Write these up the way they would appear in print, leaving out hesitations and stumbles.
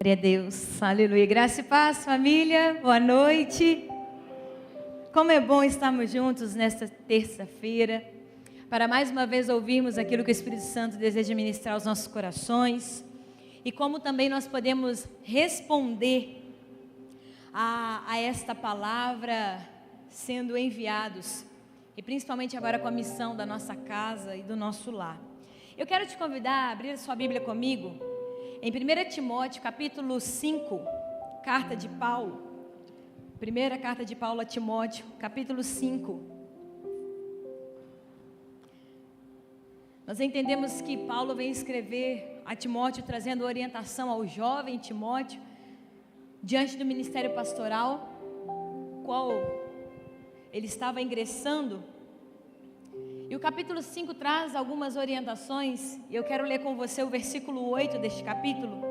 Glória a Deus, aleluia. Graça e paz, família, boa noite. Como é bom estarmos juntos nesta terça-feira, para mais uma vez ouvirmos aquilo que o Espírito Santo deseja ministrar aos nossos corações, e como também nós podemos responder a esta palavra sendo enviados, e principalmente agora com a missão da nossa casa e do nosso lar. Eu quero te convidar a abrir a sua Bíblia comigo, em 1 Timóteo, capítulo 5, carta de Paulo. Primeira carta de Paulo a Timóteo, capítulo 5. Nós entendemos que Paulo vem escrever a Timóteo, trazendo orientação ao jovem Timóteo, diante do ministério pastoral, qual ele estava ingressando. E o capítulo 5 traz algumas orientações, e eu quero ler com você o versículo 8 deste capítulo,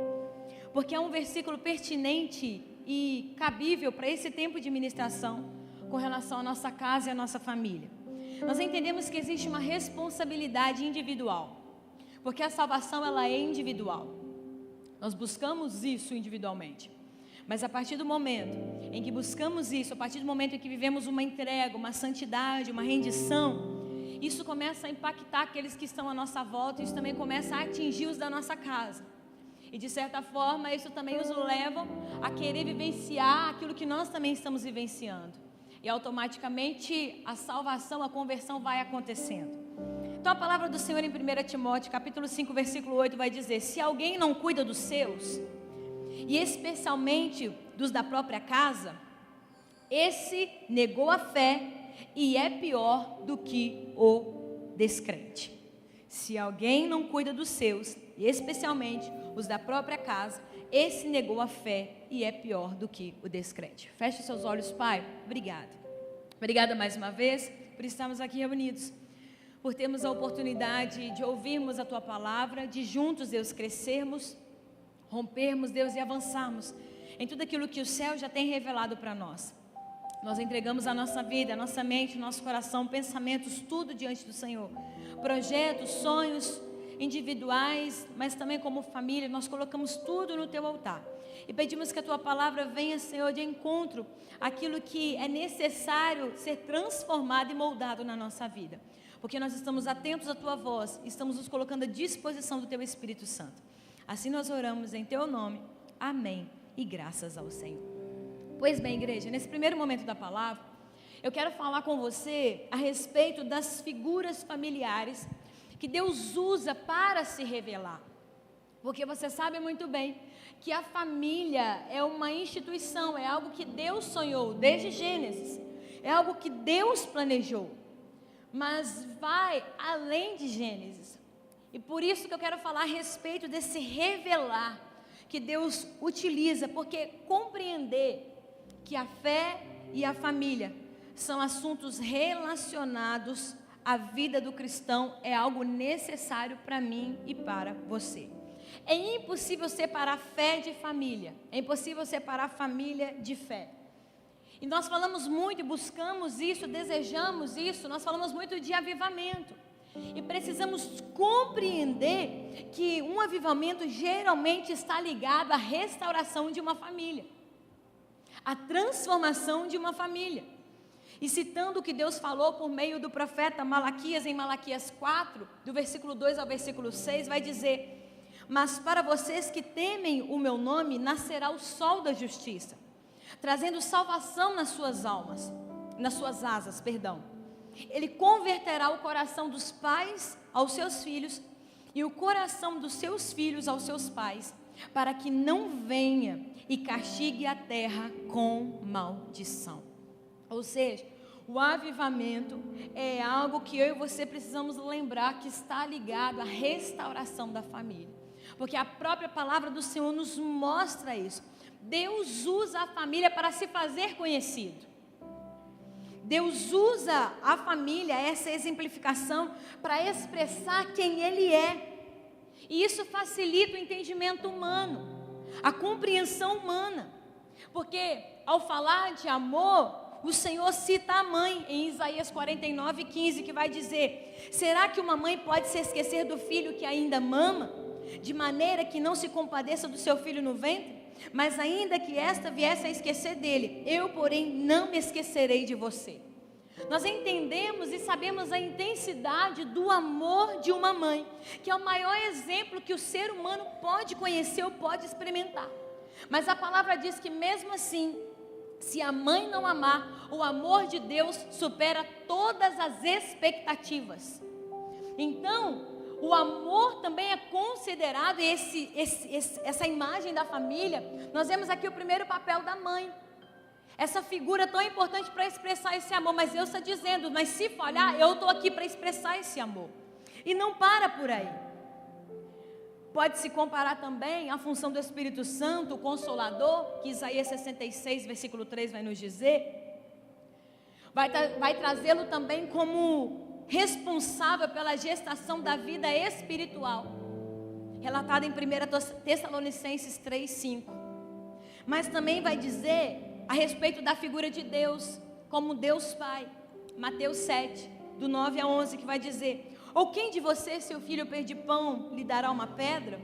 porque é um versículo pertinente e cabível para esse tempo de ministração, com relação à nossa casa e à nossa família. Nós entendemos que existe uma responsabilidade individual, porque a salvação ela é individual, nós buscamos isso individualmente, mas a partir do momento em que buscamos isso, a partir do momento em que vivemos uma entrega, uma santidade, uma rendição, isso começa a impactar aqueles que estão à nossa volta, isso também começa a atingir os da nossa casa. E de certa forma, isso também nos leva a querer vivenciar aquilo que nós também estamos vivenciando. E automaticamente a salvação, a conversão vai acontecendo. Então a palavra do Senhor em 1 Timóteo, capítulo 5, versículo 8 vai dizer: se alguém não cuida dos seus, e especialmente dos da própria casa, esse negou a fé e é pior do que o descrente. Se alguém não cuida dos seus, e especialmente os da própria casa, esse negou a fé e é pior do que o descrente. Feche os seus olhos, Pai. Obrigada. Obrigada mais uma vez por estarmos aqui reunidos, por termos a oportunidade de ouvirmos a Tua palavra, de juntos, Deus, crescermos, rompermos, Deus, e avançarmos em tudo aquilo que o céu já tem revelado para nós. Nós entregamos a nossa vida, a nossa mente, o nosso coração, pensamentos, tudo diante do Senhor. Projetos, sonhos individuais, mas também como família, nós colocamos tudo no Teu altar. E pedimos que a Tua palavra venha, Senhor, de encontro àquilo que é necessário ser transformado e moldado na nossa vida. Porque nós estamos atentos à Tua voz, estamos nos colocando à disposição do Teu Espírito Santo. Assim nós oramos em Teu nome. Amém. E graças ao Senhor. Pois bem, igreja, nesse primeiro momento da palavra, eu quero falar com você a respeito das figuras familiares que Deus usa para se revelar. Porque você sabe muito bem que a família é uma instituição, é algo que Deus sonhou desde Gênesis, é algo que Deus planejou, mas vai além de Gênesis. E por isso que eu quero falar a respeito desse revelar que Deus utiliza, porque compreender que a fé e a família são assuntos relacionados à vida do cristão é algo necessário para mim e para você. É impossível separar fé de família, é impossível separar família de fé. E nós falamos muito, buscamos isso, desejamos isso, nós falamos muito de avivamento. E precisamos compreender que um avivamento geralmente está ligado à restauração de uma família, a transformação de uma família. E citando o que Deus falou por meio do profeta Malaquias, em Malaquias 4, do versículo 2 ao versículo 6, vai dizer: mas para vocês que temem o meu nome, nascerá o sol da justiça, trazendo salvação nas suas almas, nas suas asas, perdão. Ele converterá o coração dos pais aos seus filhos, e o coração dos seus filhos aos seus pais, para que não venha e castigue a terra com maldição. Ou seja, o avivamento é algo que eu e você precisamos lembrar que está ligado à restauração da família. Porque a própria palavra do Senhor nos mostra isso. Deus usa a família para se fazer conhecido. Deus usa a família, essa exemplificação, para expressar quem Ele é. E isso facilita o entendimento humano, a compreensão humana. Porque ao falar de amor, o Senhor cita a mãe em Isaías 49:15, que vai dizer: será que uma mãe pode se esquecer do filho que ainda mama? de maneira que não se compadeça do seu filho no ventre? Mas ainda que esta viesse a esquecer dele, eu, porém, não me esquecerei de você. Nós entendemos e sabemos a intensidade do amor de uma mãe, que é o maior exemplo que o ser humano pode conhecer ou pode experimentar. Mas a palavra diz que mesmo assim, se a mãe não amar, o amor de Deus supera todas as expectativas. Então, o amor também é considerado, essa imagem da família, nós vemos aqui o primeiro papel da mãe. Essa figura tão importante para expressar esse amor, mas Deus está dizendo, mas se falhar, eu estou aqui para expressar esse amor. E não para por aí. Pode-se comparar também a função do Espírito Santo, o Consolador, que Isaías 66, versículo 3 vai nos dizer. Vai trazê-lo também como responsável pela gestação da vida espiritual, relatado em 1 Tessalonicenses 3, 5. Mas também vai dizer a respeito da figura de Deus, como Deus Pai, Mateus 7, do 9 a 11, que vai dizer: ou quem de vocês, seu filho pedir pão, lhe dará uma pedra?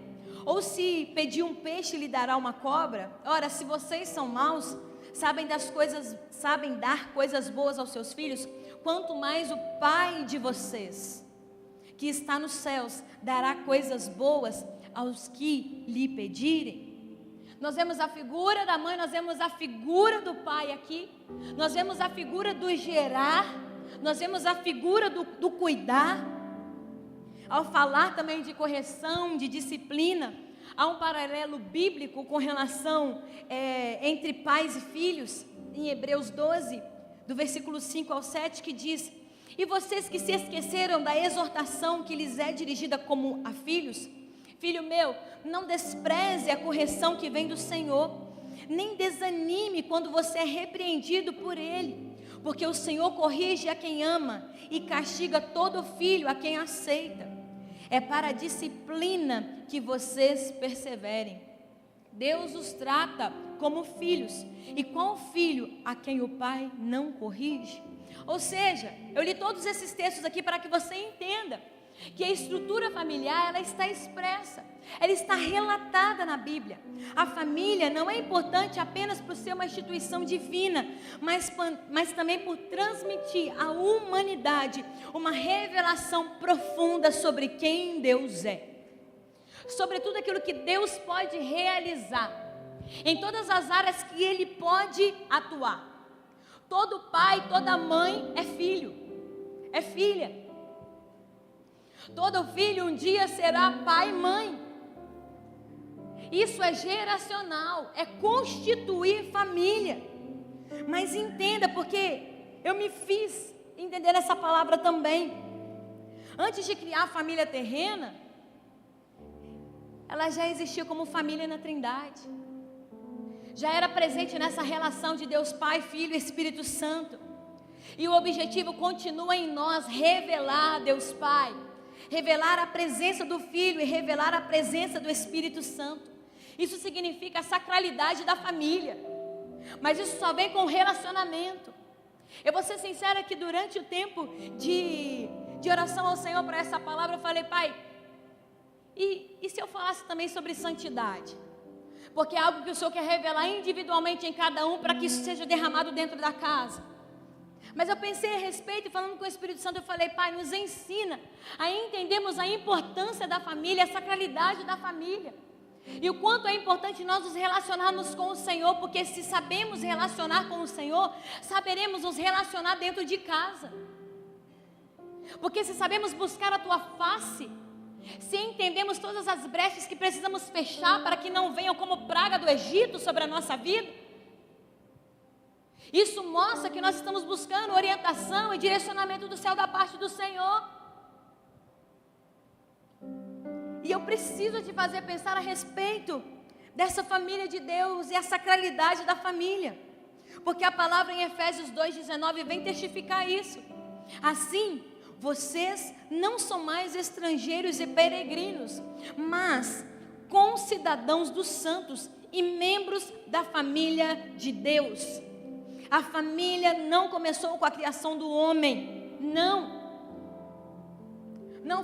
Ou se pedir um peixe, lhe dará uma cobra? Ora, se vocês são maus, sabem dar coisas boas aos seus filhos, quanto mais o Pai de vocês, que está nos céus, dará coisas boas aos que lhe pedirem. Nós vemos a figura da mãe, nós vemos a figura do pai aqui, nós vemos a figura do gerar, nós vemos a figura do cuidar. Ao falar também de correção, de disciplina, há um paralelo bíblico com relação entre pais e filhos, em Hebreus 12, do versículo 5 ao 7, que diz: e vocês que se esqueceram da exortação que lhes é dirigida como a filhos, filho meu, não despreze a correção que vem do Senhor, nem desanime quando você é repreendido por Ele, porque o Senhor corrige a quem ama e castiga todo filho a quem aceita. É para a disciplina que vocês perseverem. Deus os trata como filhos, e qual filho a quem o pai não corrige? Ou seja, eu li todos esses textos aqui para que você entenda que a estrutura familiar, ela está expressa, ela está relatada na Bíblia. A família não é importante apenas por ser uma instituição divina, mas também por transmitir à humanidade uma revelação profunda sobre quem Deus é, sobre tudo aquilo que Deus pode realizar, em todas as áreas que Ele pode atuar. Todo pai, toda mãe é filho, é filha. Todo filho um dia será pai e mãe. Isso é geracional, é constituir família. Mas entenda, porque eu me fiz entender essa palavra também. Antes de criar a família terrena, ela já existia como família na Trindade. Já era presente nessa relação de Deus Pai, Filho e Espírito Santo. E o objetivo continua em nós: revelar Deus Pai, revelar a presença do Filho e revelar a presença do Espírito Santo. Isso significa a sacralidade da família, mas isso só vem com relacionamento. Eu vou ser sincera que durante o tempo de oração ao Senhor para essa palavra, eu falei: Pai, e se eu falasse também sobre santidade? Porque é algo que o Senhor quer revelar individualmente em cada um, para que isso seja derramado dentro da casa. Mas eu pensei a respeito, e falando com o Espírito Santo, eu falei: Pai, nos ensina a entendermos a importância da família, a sacralidade da família, e o quanto é importante nós nos relacionarmos com o Senhor, porque se sabemos relacionar com o Senhor, saberemos nos relacionar dentro de casa. Porque se sabemos buscar a Tua face, se entendemos todas as brechas que precisamos fechar para que não venham como praga do Egito sobre a nossa vida, isso mostra que nós estamos buscando orientação e direcionamento do céu da parte do Senhor. E eu preciso te fazer pensar a respeito dessa família de Deus e a sacralidade da família, porque a palavra em Efésios 2,19 vem testificar isso. Assim, vocês não são mais estrangeiros e peregrinos, mas concidadãos dos santos e membros da família de Deus. A família não começou com a criação do homem, não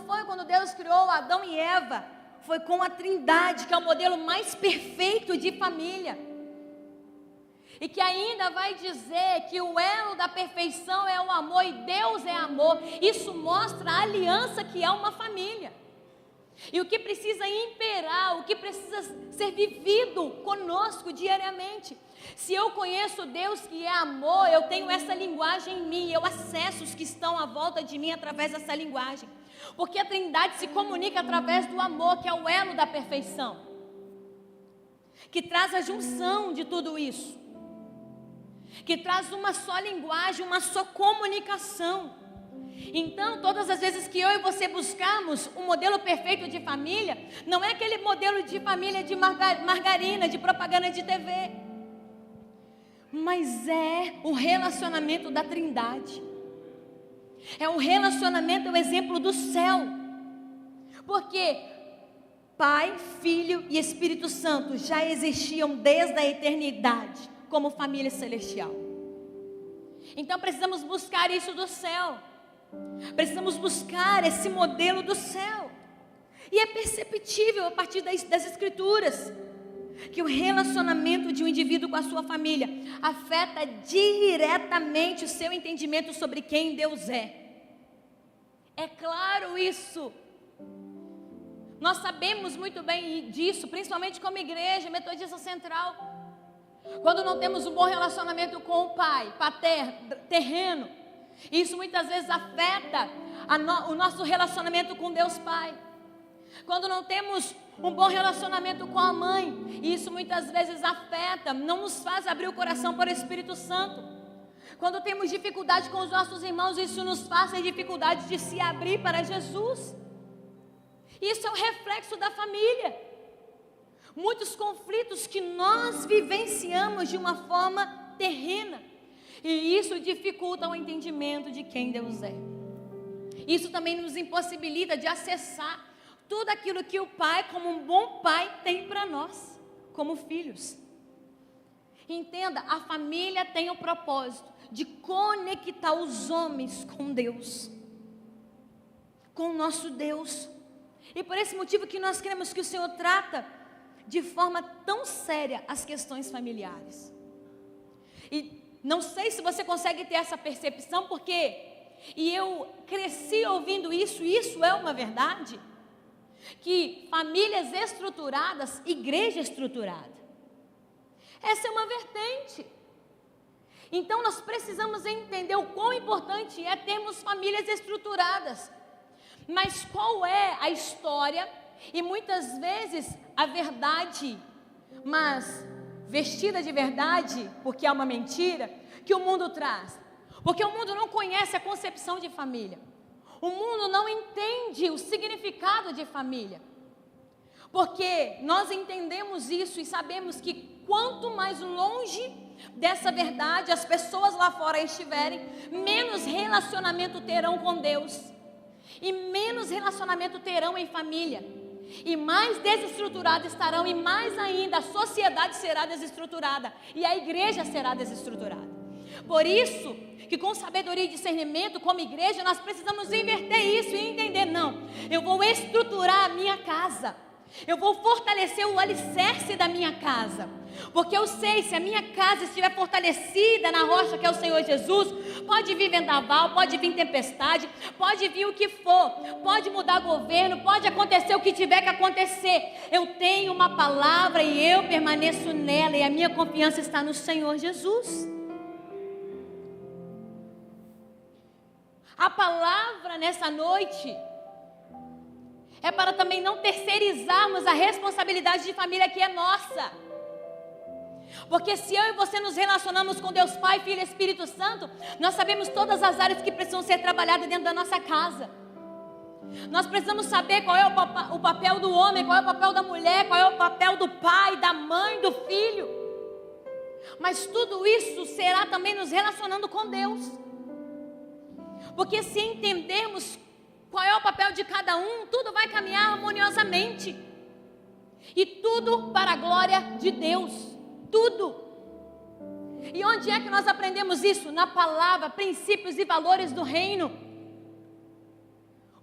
foi quando Deus criou Adão e Eva, foi com a Trindade, que é o modelo mais perfeito de família. E que ainda vai dizer que o elo da perfeição é o amor e Deus é amor. Isso mostra a aliança que é uma família. E o que precisa imperar, o que precisa ser vivido conosco diariamente. Se eu conheço Deus que é amor, eu tenho essa linguagem em mim, eu acesso os que estão à volta de mim através dessa linguagem. Porque a Trindade se comunica através do amor, que é o elo da perfeição, que traz a junção de tudo isso, que traz uma só linguagem, uma só comunicação. Então, todas as vezes que eu e você buscamos um modelo perfeito de família, não é aquele modelo de família de margarina, de propaganda de TV, mas é o relacionamento da Trindade. É um relacionamento, é o exemplo do céu. Porque Pai, Filho e Espírito Santo já existiam desde a eternidade como família celestial. Então precisamos buscar isso do céu. Precisamos buscar esse modelo do céu. E é perceptível a partir das Escrituras que o relacionamento de um indivíduo com a sua família afeta diretamente o seu entendimento sobre quem Deus é. É claro isso. Nós sabemos muito bem disso, principalmente como igreja metodista central. Quando não temos um bom relacionamento com o Pai, terreno, isso muitas vezes afeta o nosso relacionamento com Deus Pai. Quando não temos um bom relacionamento com a mãe, isso muitas vezes afeta, não nos faz abrir o coração para o Espírito Santo. Quando temos dificuldade com os nossos irmãos, isso nos faz ter dificuldade de se abrir para Jesus. Isso é o reflexo da família. Muitos conflitos que nós vivenciamos de uma forma terrena, e isso dificulta o entendimento de quem Deus é. Isso também nos impossibilita de acessar tudo aquilo que o Pai, como um bom Pai, tem para nós, como filhos. Entenda, a família tem o propósito de conectar os homens com Deus, com o nosso Deus. E por esse motivo que nós queremos que o Senhor trata de forma tão séria as questões familiares. E não sei se você consegue ter essa percepção, porque eu cresci ouvindo isso, e isso é uma verdade, que famílias estruturadas, igreja estruturada. Essa é uma vertente. Então nós precisamos entender o quão importante é termos famílias estruturadas. Mas qual é a história e muitas vezes a verdade, mas vestida de verdade, porque é uma mentira, que o mundo traz? Porque o mundo não conhece a concepção de família. O mundo não entende o significado de família. Porque nós entendemos isso e sabemos que quanto mais longe dessa verdade as pessoas lá fora estiverem, menos relacionamento terão com Deus. E menos relacionamento terão em família. E mais desestruturadas estarão, e mais ainda a sociedade será desestruturada. E a igreja será desestruturada. Por isso, que com sabedoria e discernimento, como igreja, nós precisamos inverter isso e entender, não, eu vou estruturar a minha casa. Eu vou fortalecer o alicerce da minha casa. Porque eu sei, se a minha casa estiver fortalecida na rocha que é o Senhor Jesus, pode vir vendaval, pode vir tempestade, pode vir o que for, pode mudar governo, pode acontecer o que tiver que acontecer. Eu tenho uma palavra e eu permaneço nela, e a minha confiança está no Senhor Jesus. A palavra nessa noite é para também não terceirizarmos a responsabilidade de família que é nossa. Porque se eu e você nos relacionamos com Deus Pai, Filho e Espírito Santo, nós sabemos todas as áreas que precisam ser trabalhadas dentro da nossa casa. Nós precisamos saber qual é o papel do homem, qual é o papel da mulher, qual é o papel do pai, da mãe, do filho. Mas tudo isso será também nos relacionando com Deus. Porque se entendermos qual é o papel de cada um, tudo vai caminhar harmoniosamente. E tudo para a glória de Deus. Tudo. E onde é que nós aprendemos isso? Na palavra, princípios e valores do reino.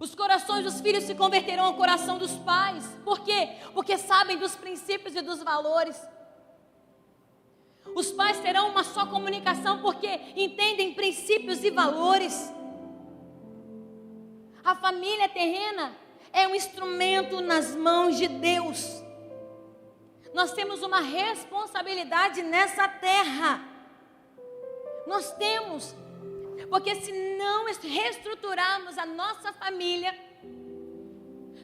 Os corações dos filhos se converterão ao coração dos pais. Por quê? Porque sabem dos princípios e dos valores. Os pais terão uma só comunicação porque entendem princípios e valores. A família terrena é um instrumento nas mãos de Deus. Nós temos uma responsabilidade nessa terra. Nós temos. Porque se não reestruturarmos a nossa família,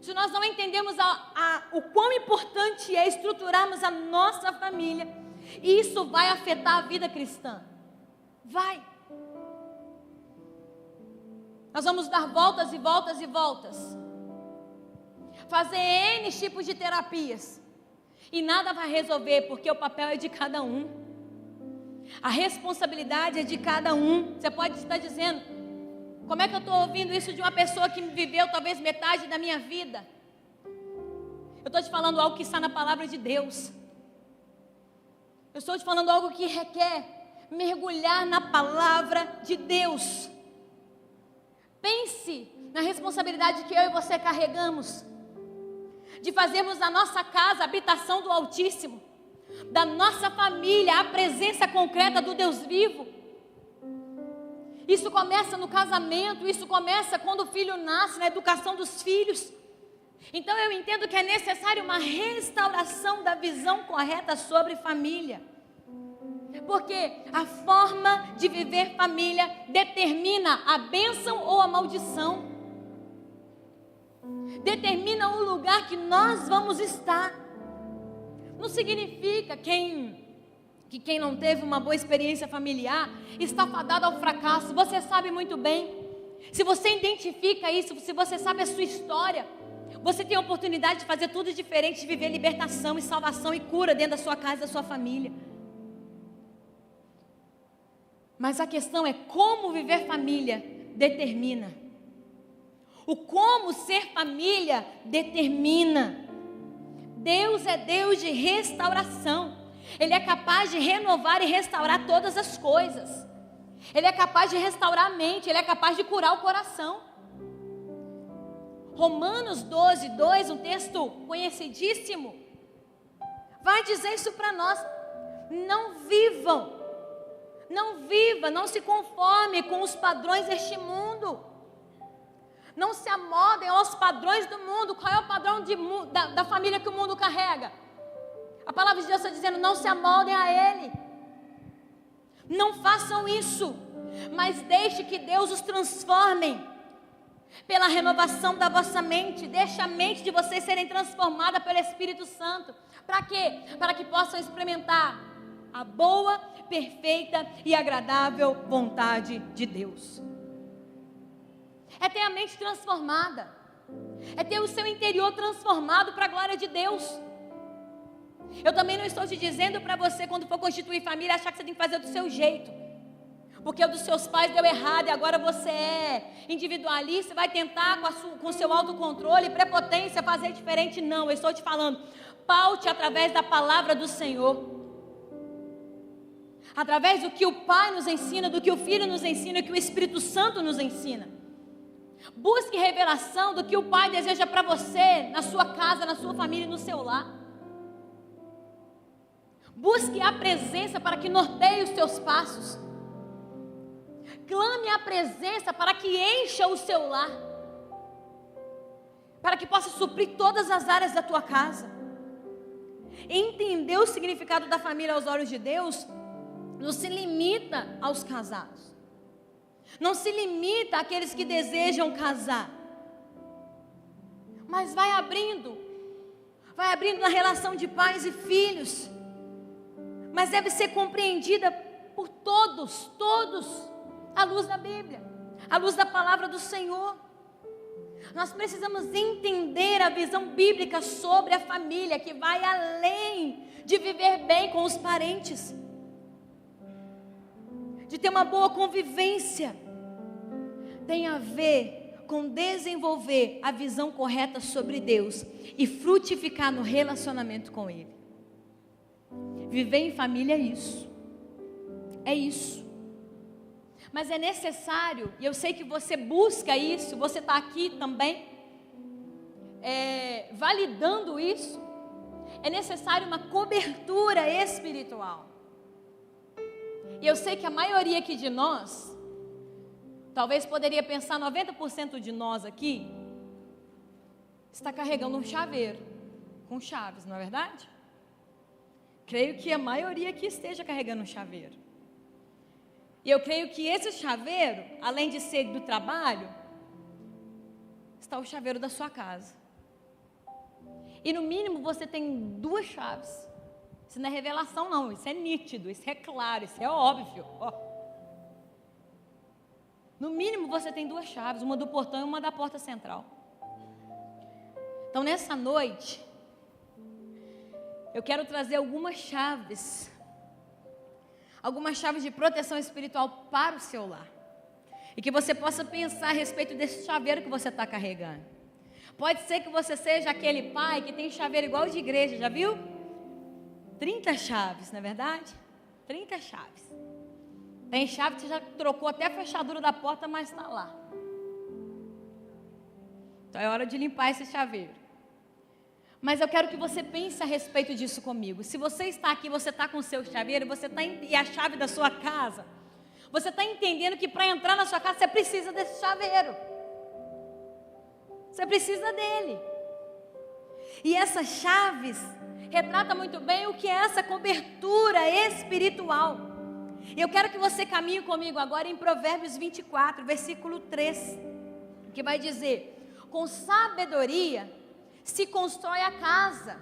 se nós não entendemos o quão importante é estruturarmos a nossa família, isso vai afetar a vida cristã. Vai. Nós vamos dar voltas e voltas e voltas. Fazer N tipos de terapias. E nada vai resolver, porque o papel é de cada um. A responsabilidade é de cada um. Você pode estar dizendo: como é que eu estou ouvindo isso de uma pessoa que viveu talvez metade da minha vida? Eu estou te falando algo que está na palavra de Deus. Eu estou te falando algo que requer mergulhar na palavra de Deus. Pense na responsabilidade que eu e você carregamos, de fazermos da nossa casa a habitação do Altíssimo, da nossa família a presença concreta do Deus vivo. Isso começa no casamento, isso começa quando o filho nasce, na educação dos filhos. Então eu entendo que é necessário uma restauração da visão correta sobre família. Porque a forma de viver família determina a bênção ou a maldição. Determina o lugar que nós vamos estar. Não significa que quem não teve uma boa experiência familiar está fadado ao fracasso. Você sabe muito bem. Se você identifica isso, se você sabe a sua história, você tem a oportunidade de fazer tudo diferente, de viver libertação e salvação e cura dentro da sua casa, da sua família. Mas a questão é como viver família determina. O como ser família determina. Deus é Deus de restauração. Ele é capaz de renovar e restaurar todas as coisas. Ele é capaz de restaurar a mente. Ele é capaz de curar o coração. Romanos 12, 2, um texto conhecidíssimo, vai dizer isso para nós. Não se conforme com os padrões deste mundo. Não se amodem aos padrões do mundo. Qual é o padrão da família que o mundo carrega? A palavra de Deus está dizendo: não se amoldem a ele. Não façam isso, mas deixe que Deus os transforme pela renovação da vossa mente. Deixe a mente de vocês serem transformada pelo Espírito Santo. Para quê? Para que possam experimentar a boa, perfeita e agradável vontade de Deus. É ter a mente transformada. É ter o seu interior transformado para a glória de Deus. Eu também não estou te dizendo para você, quando for constituir família, achar que você tem que fazer do seu jeito, porque o dos seus pais deu errado e agora você é individualista, vai tentar com o seu autocontrole e prepotência fazer diferente. Não, eu estou te falando, paute através da palavra do Senhor, através do que o Pai nos ensina, do que o Filho nos ensina, do que o Espírito Santo nos ensina. Busque revelação do que o Pai deseja para você, na sua casa, na sua família e no seu lar. Busque a presença para que norteie os seus passos. Clame a presença para que encha o seu lar, para que possa suprir todas as áreas da tua casa. Entender o significado da família aos olhos de Deus não se limita aos casados, não se limita àqueles que desejam casar, mas vai abrindo na relação de pais e filhos, mas deve ser compreendida por todos, à luz da Bíblia, à luz da palavra do Senhor. Nós precisamos entender a visão bíblica sobre a família, que vai além de viver bem com os parentes, de ter uma boa convivência. Tem a ver com desenvolver a visão correta sobre Deus e frutificar no relacionamento com Ele. Viver em família é isso. Mas é necessário, e eu sei que você busca isso, você está aqui também, validando isso. É necessário uma cobertura espiritual. E eu sei que a maioria aqui de nós, talvez poderia pensar 90% de nós aqui, está carregando um chaveiro com chaves, não é verdade? Creio que a maioria aqui esteja carregando um chaveiro. E eu creio que esse chaveiro, além de ser do trabalho, está o chaveiro da sua casa. E no mínimo você tem 2 chaves. Isso não é revelação não, isso é nítido, isso é claro, isso é óbvio. No mínimo você tem 2 chaves, uma do portão e uma da porta central. Então nessa noite, eu quero trazer algumas chaves de proteção espiritual para o seu lar. E que você possa pensar a respeito desse chaveiro que você está carregando. Pode ser que você seja aquele pai que tem chaveiro igual de igreja, já viu? 30 chaves, não é verdade? 30 chaves. Tem chave que você já trocou até a fechadura da porta, mas está lá. Então é hora de limpar esse chaveiro. Mas eu quero que você pense a respeito disso comigo. Se você está aqui, você está com o seu chaveiro, e a chave da sua casa, você está entendendo que para entrar na sua casa você precisa desse chaveiro. Você precisa dele. E essas chaves retratam muito bem o que é essa cobertura espiritual. E eu quero que você caminhe comigo agora em Provérbios 24, versículo 3, que vai dizer: com sabedoria se constrói a casa,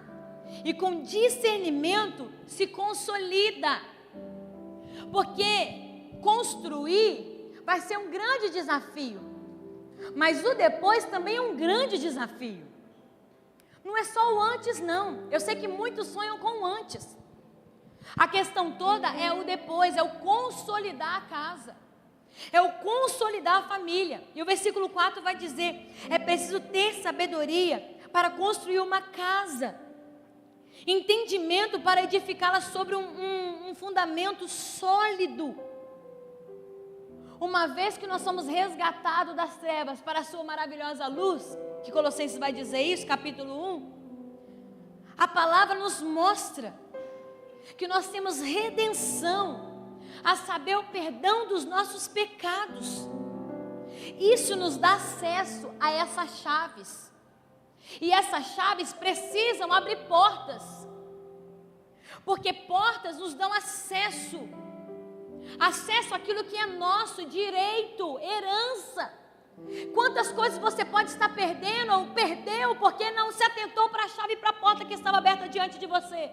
e com discernimento se consolida. Porque construir vai ser um grande desafio, mas o depois também é um grande desafio. Não é só o antes não, eu sei que muitos sonham com o antes. A questão toda é o depois, é o consolidar a casa, é o consolidar a família. E o versículo 4 vai dizer: é preciso ter sabedoria para construir uma casa, entendimento para edificá-la sobre um fundamento sólido. Uma vez que nós somos resgatados das trevas para a sua maravilhosa luz, que Colossenses vai dizer isso, capítulo 1, a palavra nos mostra que nós temos redenção, a saber, o perdão dos nossos pecados. Isso nos dá acesso a essas chaves. E essas chaves precisam abrir portas, porque portas nos dão acesso àquilo que é nosso, direito, herança. Quantas coisas você pode estar perdendo ou perdeu porque não se atentou para a chave e para a porta que estava aberta diante de você.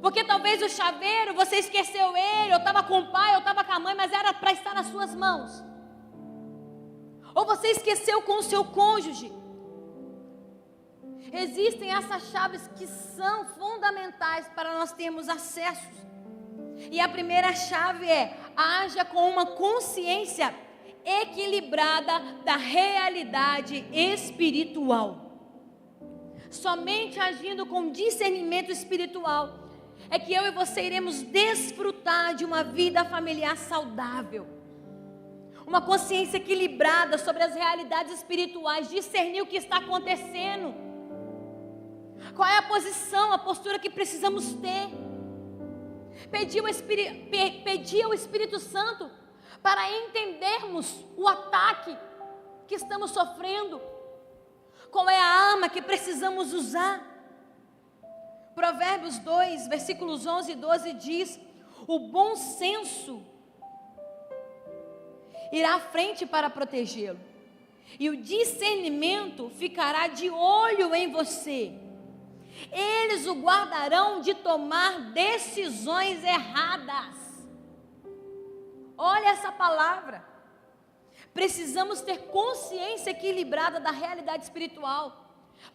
Porque talvez o chaveiro, você esqueceu ele, ou estava com o pai, ou estava com a mãe, mas era para estar nas suas mãos. Ou você esqueceu com o seu cônjuge. Existem essas chaves que são fundamentais para nós termos acesso. E a primeira chave é: haja com uma consciência equilibrada da realidade espiritual. Somente agindo com discernimento espiritual é que eu e você iremos desfrutar de uma vida familiar saudável. Uma consciência equilibrada sobre as realidades espirituais, discernir o que está acontecendo. Qual é a posição, a postura que precisamos ter? Pedir ao Espírito Santo para entendermos o ataque que estamos sofrendo. Qual é a arma que precisamos usar? Provérbios 2, versículos 11 e 12 diz: o bom senso irá à frente para protegê-lo, e o discernimento ficará de olho em você. Eles o guardarão de tomar decisões erradas. Olha essa palavra. Precisamos ter consciência equilibrada da realidade espiritual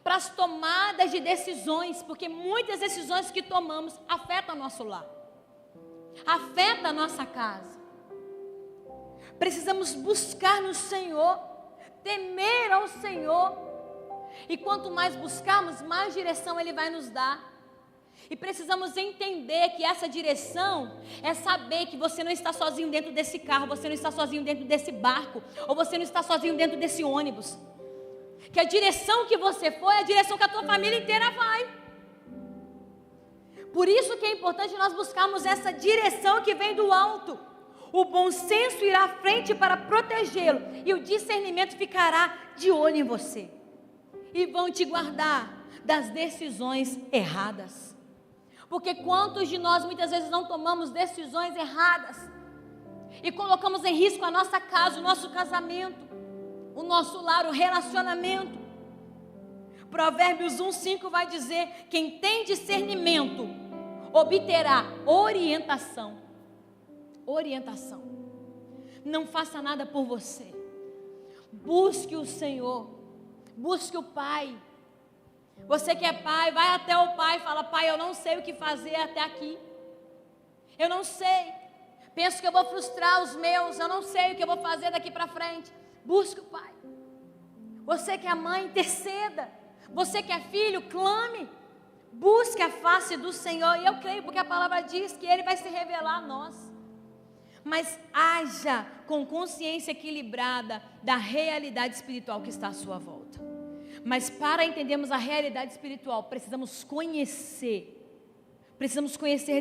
para as tomadas de decisões, porque muitas decisões que tomamos afetam nosso lar, afetam a nossa casa. Precisamos buscar no Senhor, temer ao Senhor. E quanto mais buscarmos, mais direção Ele vai nos dar. E precisamos entender que essa direção é saber que você não está sozinho dentro desse carro, você não está sozinho dentro desse barco, ou você não está sozinho dentro desse ônibus. Que a direção que você for é a direção que a tua família inteira vai. Por isso que é importante nós buscarmos essa direção que vem do alto. O bom senso irá à frente para protegê-lo, e o discernimento ficará de olho em você. E vão te guardar das decisões erradas. Porque quantos de nós muitas vezes não tomamos decisões erradas e colocamos em risco a nossa casa, o nosso casamento, o nosso lar, o relacionamento. Provérbios 1:5 vai dizer: quem tem discernimento obterá orientação. Orientação. Não faça nada por você. Busque o Senhor. Busque o Pai. Você que é pai, vai até o pai e fala: pai, eu não sei o que fazer até aqui. Eu não sei. Penso que eu vou frustrar os meus. Eu não sei o que eu vou fazer daqui para frente. Busque o pai. Você que é mãe, interceda. Você que é filho, clame. Busque a face do Senhor. E eu creio porque a palavra diz que Ele vai se revelar a nós. Mas haja com consciência equilibrada da realidade espiritual que está à sua volta. Mas para entendermos a realidade espiritual, precisamos conhecer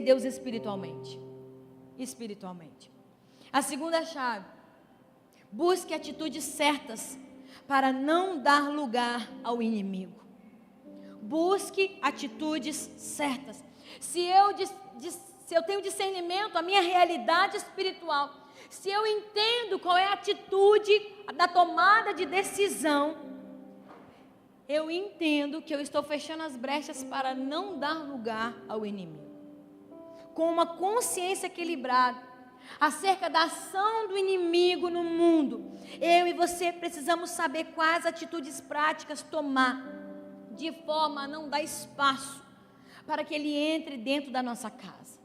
Deus espiritualmente. A segunda chave: busque atitudes certas para não dar lugar ao inimigo. Busque atitudes certas. Se eu tenho discernimento, a minha realidade espiritual, se eu entendo qual é a atitude da tomada de decisão, eu entendo que eu estou fechando as brechas para não dar lugar ao inimigo. Com uma consciência equilibrada acerca da ação do inimigo no mundo, eu e você precisamos saber quais atitudes práticas tomar, de forma a não dar espaço para que ele entre dentro da nossa casa.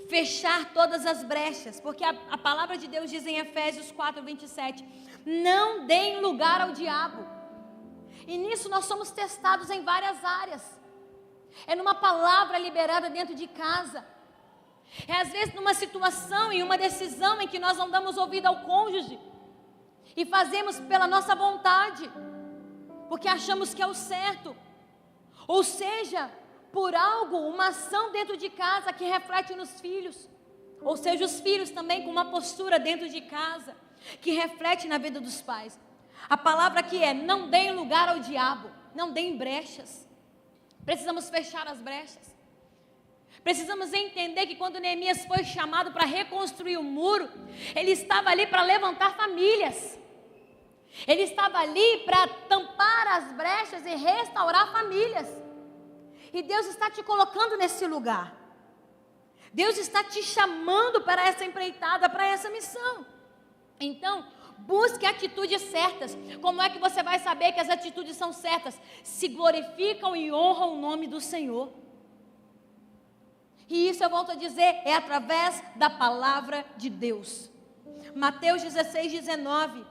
Fechar todas as brechas, porque a palavra de Deus diz em Efésios 4:27, não deem lugar ao diabo. E nisso nós somos testados em várias áreas. É numa palavra liberada dentro de casa. É às vezes numa situação, em uma decisão em que nós não damos ouvido ao cônjuge e fazemos pela nossa vontade, porque achamos que é o certo. Ou seja, por algo, uma ação dentro de casa que reflete nos filhos. Ou seja, os filhos também com uma postura dentro de casa que reflete na vida dos pais. A palavra aqui é: não deem lugar ao diabo, não deem brechas. Precisamos fechar as brechas. Precisamos entender que quando Neemias foi chamado para reconstruir o muro, ele estava ali para levantar famílias. Ele estava ali para tampar as brechas e restaurar famílias. E Deus está te colocando nesse lugar. Deus está te chamando para essa empreitada, para essa missão. Então, busque atitudes certas. Como é que você vai saber que as atitudes são certas? Se glorificam e honram o nome do Senhor. E isso, eu volto a dizer, é através da palavra de Deus. Mateus 16:19.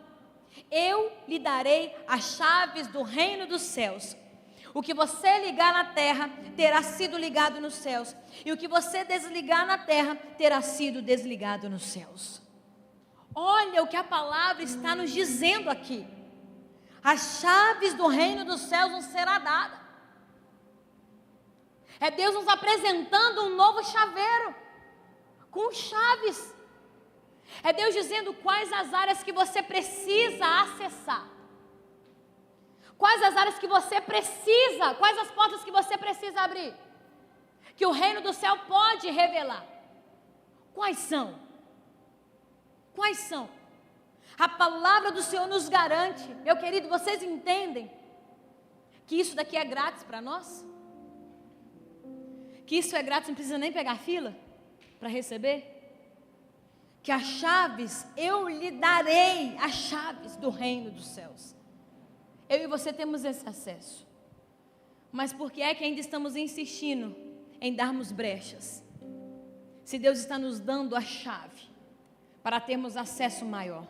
Eu lhe darei as chaves do reino dos céus. O que você ligar na terra terá sido ligado nos céus, e o que você desligar na terra terá sido desligado nos céus. Olha o que a palavra está nos dizendo aqui. As chaves do reino dos céus nos será dada. É Deus nos apresentando um novo chaveiro, com chaves. É Deus dizendo quais as áreas que você precisa acessar. Quais as áreas que você precisa, quais as portas que você precisa abrir, que o reino do céu pode revelar. Quais são? Quais são? A palavra do Senhor nos garante. Meu querido, vocês entendem que isso daqui é grátis para nós? Que isso é grátis, não precisa nem pegar fila para receber? Que as chaves, eu lhe darei as chaves do reino dos céus. Eu e você temos esse acesso. Mas por que é que ainda estamos insistindo em darmos brechas? Se Deus está nos dando a chave para termos acesso maior.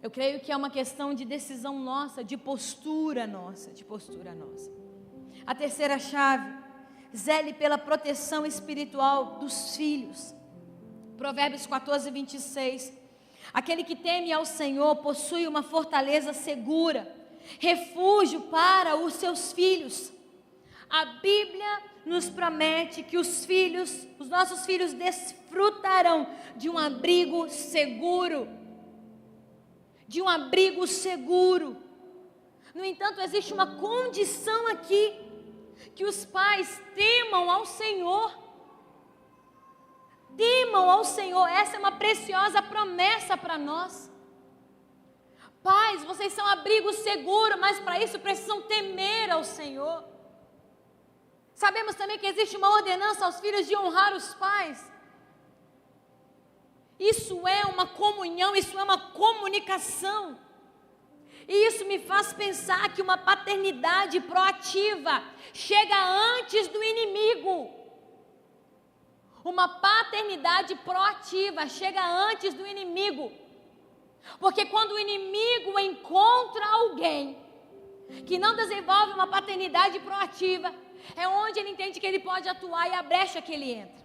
Eu creio que é uma questão de decisão nossa, de postura nossa, A terceira chave: zele pela proteção espiritual dos filhos. Provérbios 14, 26. Aquele que teme ao Senhor possui uma fortaleza segura, refúgio para os seus filhos. A Bíblia nos promete que os nossos filhos desfrutarão de um abrigo seguro. De um abrigo seguro. No entanto, existe uma condição aqui, que os pais temam ao Senhor. Temam ao Senhor, essa é uma preciosa promessa para nós. Pais, vocês são abrigo seguro, mas para isso precisam temer ao Senhor. Sabemos também que existe uma ordenança aos filhos de honrar os pais. Isso é uma comunhão, isso é uma comunicação. E isso me faz pensar que uma paternidade proativa chega antes do inimigo. Uma paternidade proativa chega antes do inimigo. Porque quando o inimigo encontra alguém que não desenvolve uma paternidade proativa, é onde ele entende que ele pode atuar e a brecha que ele entra.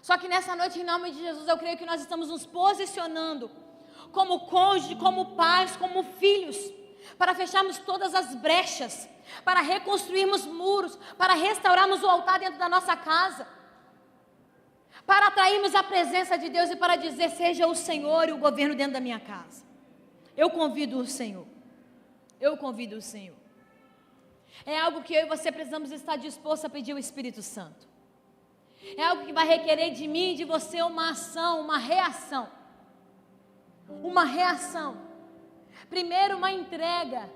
Só que nessa noite, em nome de Jesus, eu creio que nós estamos nos posicionando como cônjuge, como pais, como filhos, para fecharmos todas as brechas, para reconstruirmos muros, para restaurarmos o altar dentro da nossa casa, para atrairmos a presença de Deus e para dizer: seja o Senhor e o governo dentro da minha casa. Eu convido o Senhor. Eu convido o Senhor. É algo que eu e você precisamos estar dispostos a pedir ao Espírito Santo. É algo que vai requerer de mim e de você uma ação, uma reação. Uma reação. Primeiro, uma entrega.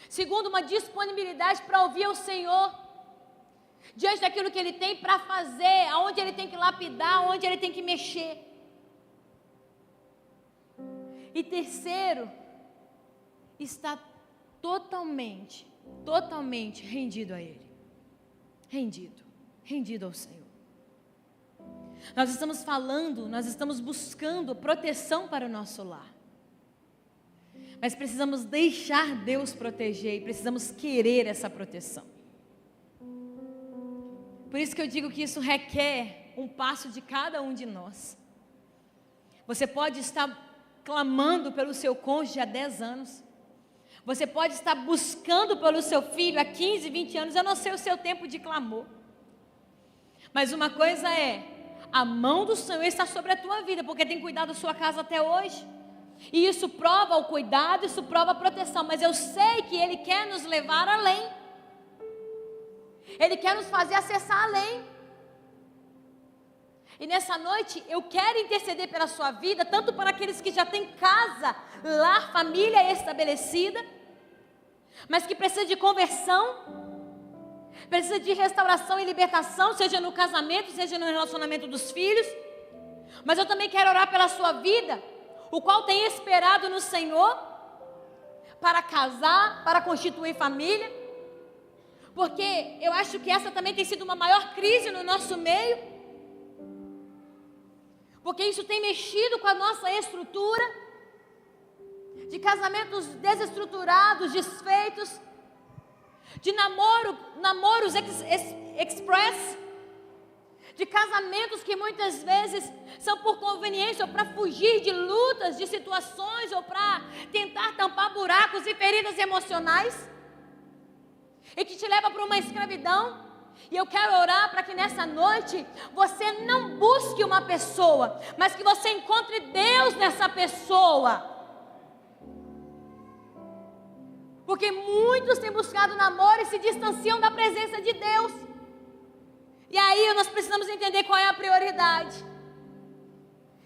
Segundo, uma disponibilidade para ouvir o Senhor. Diante daquilo que Ele tem para fazer, aonde Ele tem que lapidar, aonde Ele tem que mexer. E terceiro, está totalmente rendido a Ele. Rendido ao Senhor. Nós estamos buscando proteção para o nosso lar. Mas precisamos deixar Deus proteger e precisamos querer essa proteção. Por isso que eu digo que isso requer um passo de cada um de nós. Você pode estar clamando pelo seu cônjuge há 10 anos. Você pode estar buscando pelo seu filho há 15, 20 anos. Eu não sei o seu tempo de clamor. Mas uma coisa é, a mão do Senhor está sobre a tua vida, porque tem cuidado da sua casa até hoje. E isso prova o cuidado, isso prova a proteção. Mas eu sei que Ele quer nos levar além. Ele quer nos fazer acessar além. E nessa noite eu quero interceder pela sua vida, tanto para aqueles que já têm casa, lar, família estabelecida, mas que precisa de conversão, precisa de restauração e libertação, seja no casamento, seja no relacionamento dos filhos. Mas eu também quero orar pela sua vida, o qual tem esperado no Senhor para casar, para constituir família. Porque eu acho que essa também tem sido uma maior crise no nosso meio. Porque isso tem mexido com a nossa estrutura. De casamentos desestruturados, desfeitos. De namoros express. De casamentos que muitas vezes são por conveniência ou para fugir de lutas, de situações, ou para tentar tampar buracos e feridas emocionais. E que te leva para uma escravidão. E eu quero orar para que nessa noite você não busque uma pessoa, mas que você encontre Deus nessa pessoa. Porque muitos têm buscado namoro e se distanciam da presença de Deus. E aí nós precisamos entender qual é a prioridade.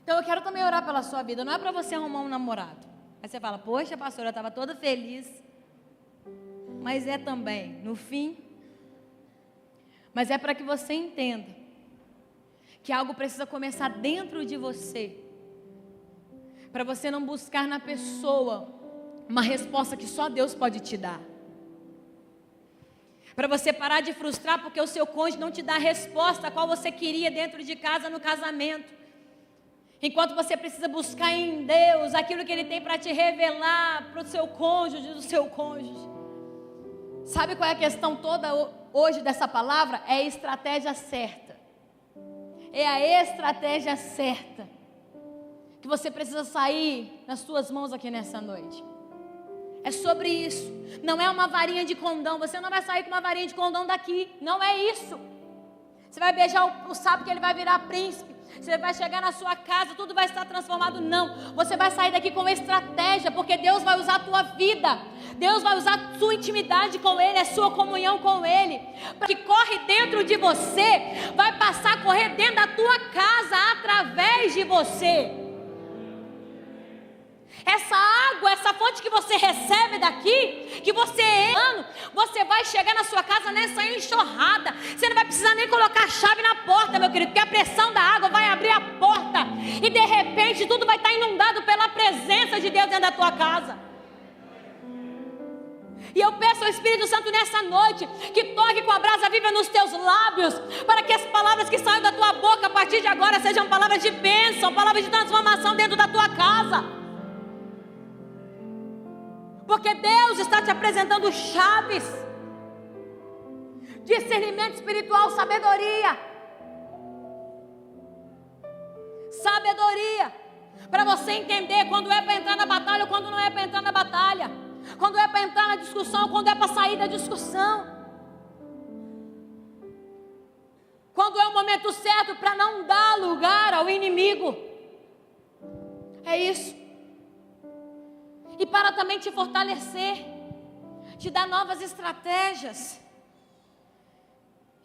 Então eu quero também orar pela sua vida. Não é para você arrumar um namorado. Aí você fala: poxa, pastora, eu estava toda feliz. Mas é também, no fim, mas é para que você entenda que algo precisa começar dentro de você, para você não buscar na pessoa uma resposta que só Deus pode te dar, para você parar de frustrar porque o seu cônjuge não te dá a resposta a qual você queria dentro de casa no casamento, enquanto você precisa buscar em Deus aquilo que Ele tem para te revelar para o seu cônjuge, do seu cônjuge. Sabe qual é a questão toda hoje dessa palavra é a estratégia certa. É a estratégia certa que você precisa sair nas suas mãos aqui nessa noite. É sobre isso. Não é uma varinha de condão. Você não vai sair com uma varinha de condão daqui. Não é isso. Você vai beijar o sapo que ele vai virar príncipe. Você vai chegar na sua casa, tudo vai estar transformado. Não. Você vai sair daqui com estratégia, porque Deus vai usar a tua vida. Deus vai usar a sua intimidade com Ele, a sua comunhão com Ele. Que corre dentro de você, vai passar a correr dentro da tua casa, através de você. Essa água, essa fonte que você recebe daqui, que você vai chegar na sua casa nessa enxurrada. Você não vai precisar nem colocar a chave na porta, meu querido, porque a pressão da água vai abrir a porta. E de repente tudo vai estar inundado pela presença de Deus dentro da tua casa. E eu peço ao Espírito Santo nessa noite, que toque com a brasa viva nos teus lábios, para que as palavras que saem da tua boca a partir de agora sejam palavras de bênção, palavras de transformação dentro da tua casa. Porque Deus está te apresentando chaves, discernimento espiritual, sabedoria, para você entender quando é para entrar na batalha ou quando não é para entrar na batalha, quando é para entrar na discussão ou quando é para sair da discussão, quando é o momento certo para não dar lugar ao inimigo. É isso. E para também te fortalecer, te dar novas estratégias,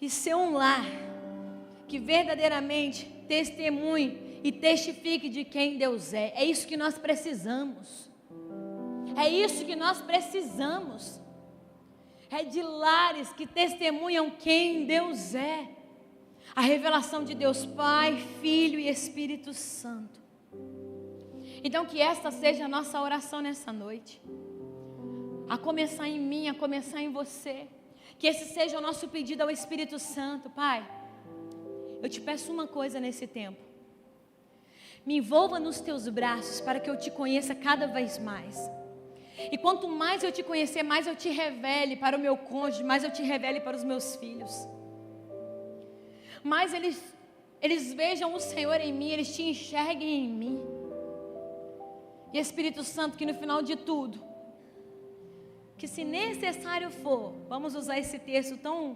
e ser um lar que verdadeiramente testemunhe e testifique de quem Deus é. É isso que nós precisamos. É isso que nós precisamos. É de lares que testemunham quem Deus é. A revelação de Deus Pai, Filho e Espírito Santo. Então que esta seja a nossa oração nessa noite. A começar em mim, a começar em você. Que esse seja o nosso pedido ao Espírito Santo. Pai, eu te peço uma coisa nesse tempo. Me envolva nos teus braços para que eu te conheça cada vez mais. E quanto mais eu te conhecer, mais eu te revele para o meu cônjuge, mais eu te revele para os meus filhos. Mais eles vejam o Senhor em mim, eles te enxerguem em mim. E Espírito Santo, que no final de tudo, que se necessário for, vamos usar esse texto tão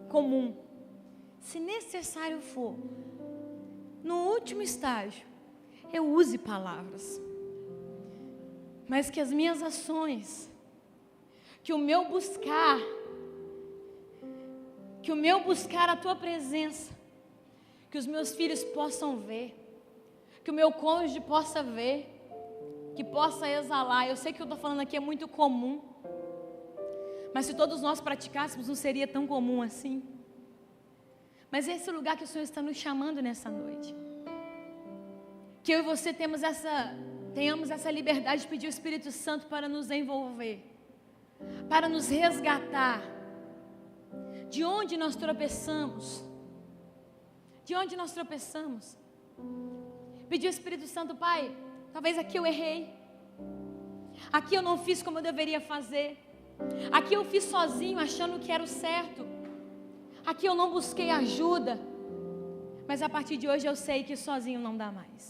comum, se necessário for, no último estágio, eu use palavras, mas que as minhas ações, que o meu buscar a tua presença, que os meus filhos possam ver, que o meu cônjuge possa ver, que possa exalar. Eu sei que o que eu estou falando aqui é muito comum, mas se todos nós praticássemos, não seria tão comum assim. Mas esse é o lugar que o Senhor está nos chamando nessa noite. Que eu e você tenhamos essa liberdade de pedir o Espírito Santo para nos envolver, para nos resgatar de onde nós tropeçamos. De onde nós tropeçamos. Pedir ao Espírito Santo, Pai, talvez aqui eu errei. Aqui eu não fiz como eu deveria fazer. Aqui eu fiz sozinho, achando que era o certo. Aqui eu não busquei ajuda. Mas a partir de hoje eu sei que sozinho não dá mais.